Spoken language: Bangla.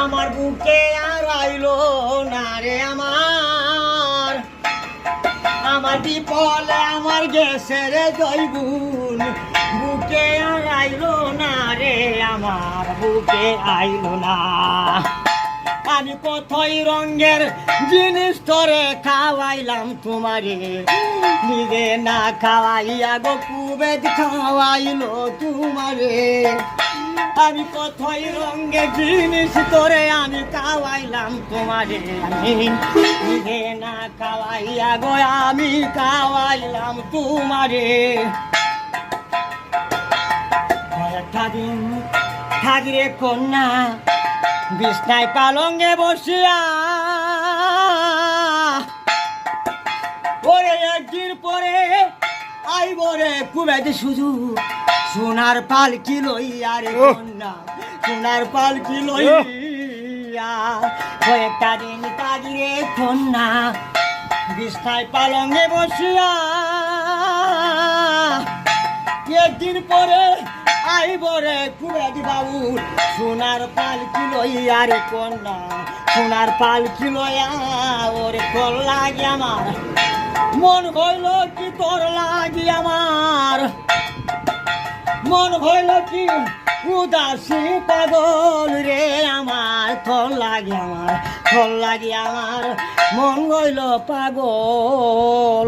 আমার বুকে আর আইলো না রে আমার বিপলে আমার গেছে রে জয়গুণ বুকে আর আইলো না রে আমার বুকে আইলো না আমি কতই রঙের জিনিস তোরে খাওয়াইলাম তোমারে নিজে না খাওয়াইয়া গো কুবেদ খাওয়াইলো তোমারে আমি কতই রঙের জিনিস তোরে আমি খাওয়াইলাম তোমারে নিজে না খাওয়াইয়া গো আমি খাওয়াইলাম তোমারে কয়েকটা দিন থাকিরে কন্যা বিছনায় পালঙ্গে বসিয়া ওরে একদিন পরে আইব রে কুবেদ শুধু সোনার পালকি লইয়া রে কন্যা সোনার পালকি লইয়া কয়েকটা দিন তাগিরে কন্যা বিছনায় পালঙ্গে বসিয়া একদিন পরে আইব রে কুবেদ বাবু সোনার পালকি লইয়া রে কন্যা সোনার পালকি লইয়া ওরে তোর লাগি আমার মন হইল কি তোর লাগি আমার মন হইল কি উদাসী পাগল রে আমার তোর লাগি আমার মন হইল পাগল।